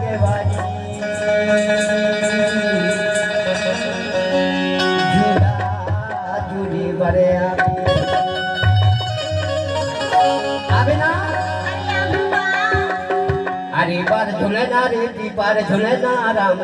के बारी झूला झूली बड़े आवे ना अरे बार झूले ना रे बार झूले ना राम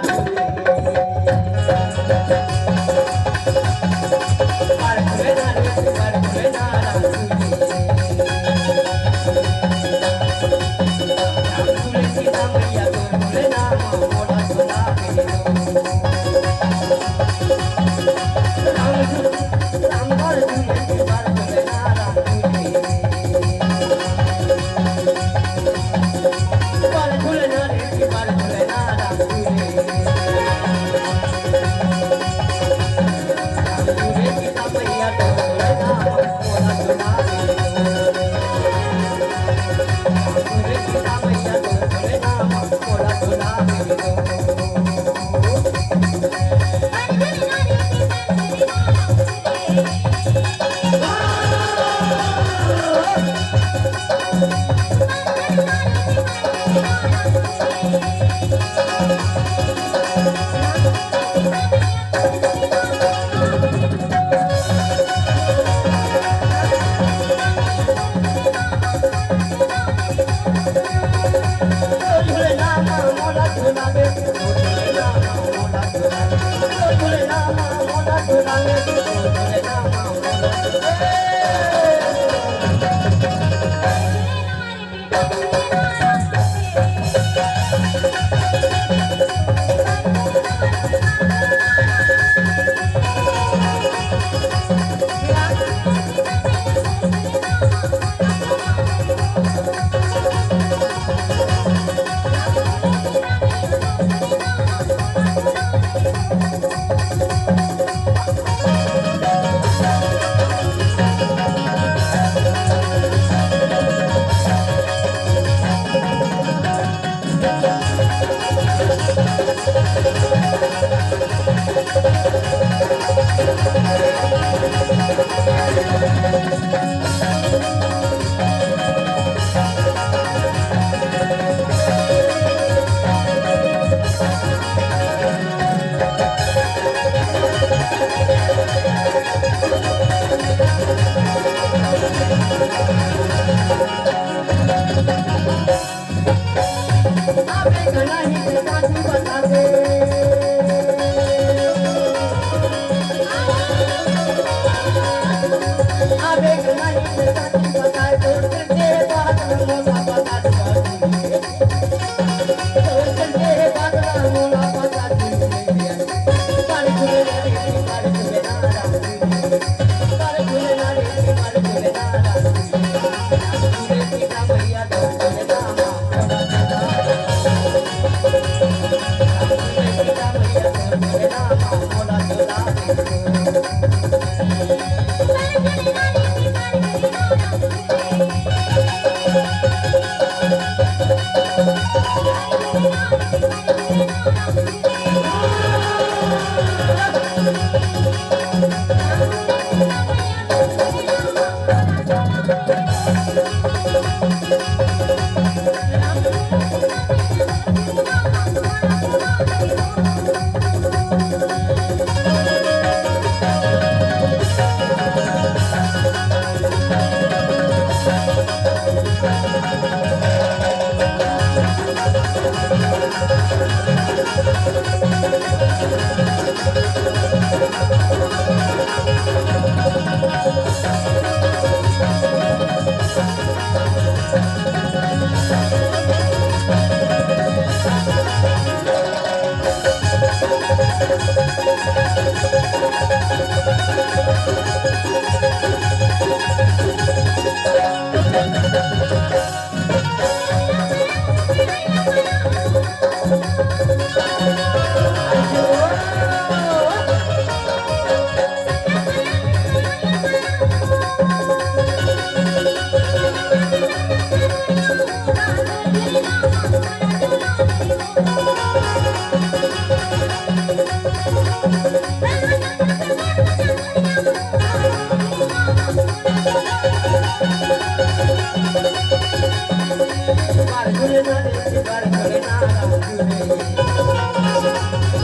झूले ना राम झूले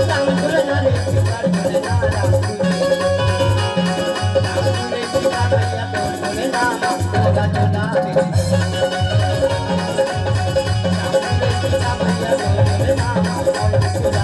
राम झूले ना रे पार झूले ना राम झूले राम झूले सीता मैया तो झूले ना होगा झूला रे राम झूले सीता मैया तो झूले ना होगा झूला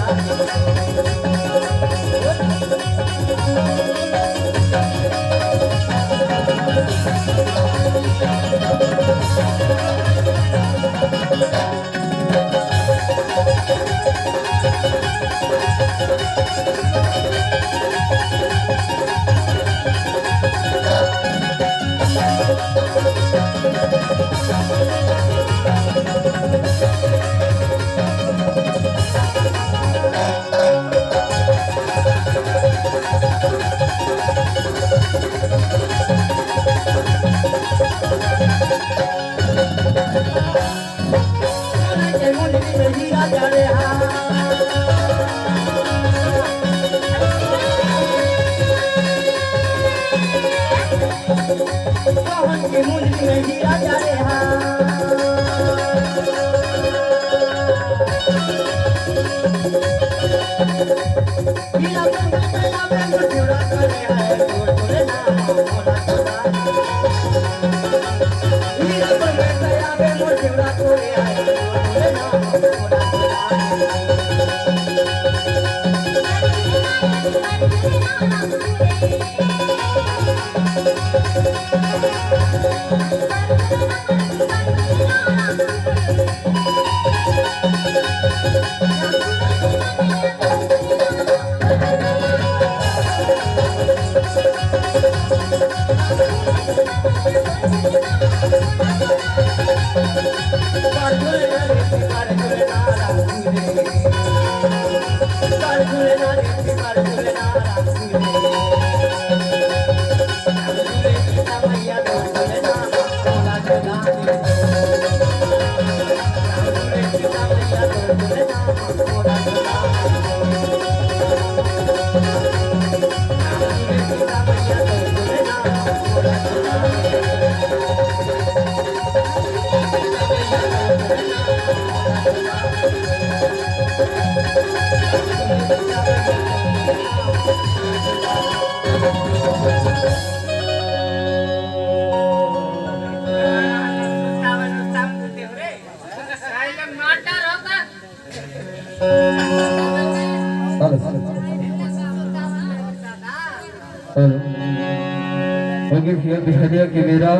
बिहरिया के मेरा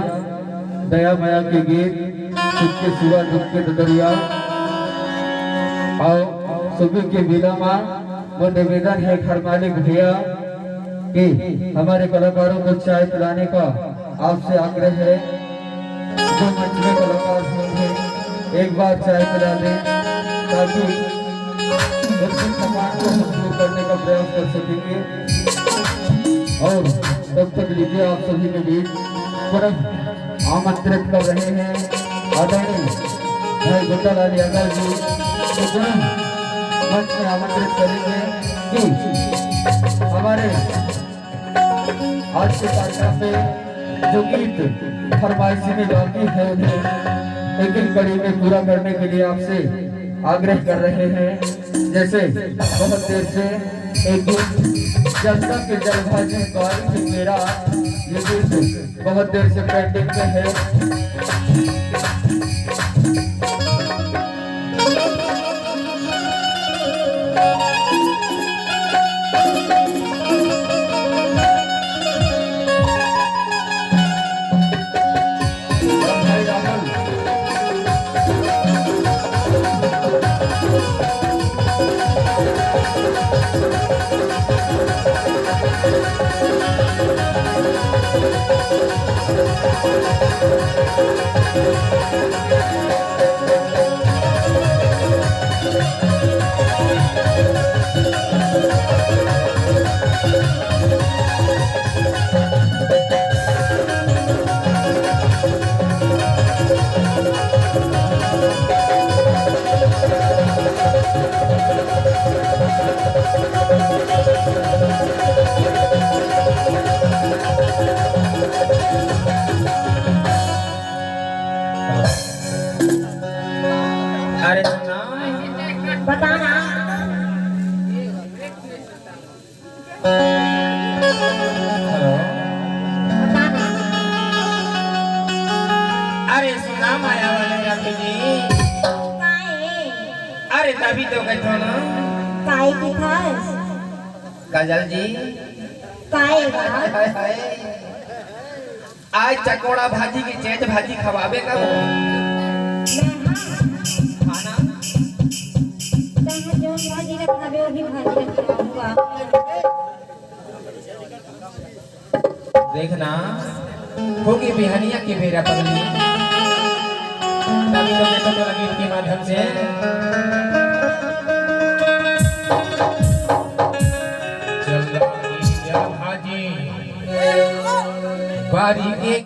दया माया के गीत सुख के सिवा दुख के दरिया आओ सुबह के बिना माँ वो निवेदन है घर मालिक भैया कि हमारे कलाकारों को चाय पिलाने का आपसे आग्रह है। जो मंच में कलाकार होंगे एक बार चाय पिला दें ताकि उनके सम्मान को हासिल करने का प्रयास कर सकेंगे। और तब तक लीजिए आप सभी के बीच पुनः आमंत्रित कर रहे हैं आदरणीय भाई गुंडालाल यादव जी को पुनः मंच में आमंत्रित करेंगे कि हमारे आज के कार्यक्रम में जो गीत फरमाइशी में बाकी है उन्हें एक एक कड़ी में पूरा करने के लिए आपसे आग्रह कर रहे हैं। जैसे बहुत देर से एक गीत जनता के जलभाजी बारी से मेरा ये गीत बहुत देर से पेंडिंग में है। बताना। हेलो, बताना। अरे सुना माया वाले राखी जी, काहे? अरे तभी तो कहता ना काहे की खास? काजल जी, काहे बा? हाय हाय, आज चकोड़ा भाजी की चेंज भाजी खवाबे का वो खाना। जो भाजी रखाबे वही भाजी रखाऊंगा। देखना होगी बिहानिया की बेरा पगली, तभी तो मैं तो गीत के माध्यम से चल भाजी बारी एक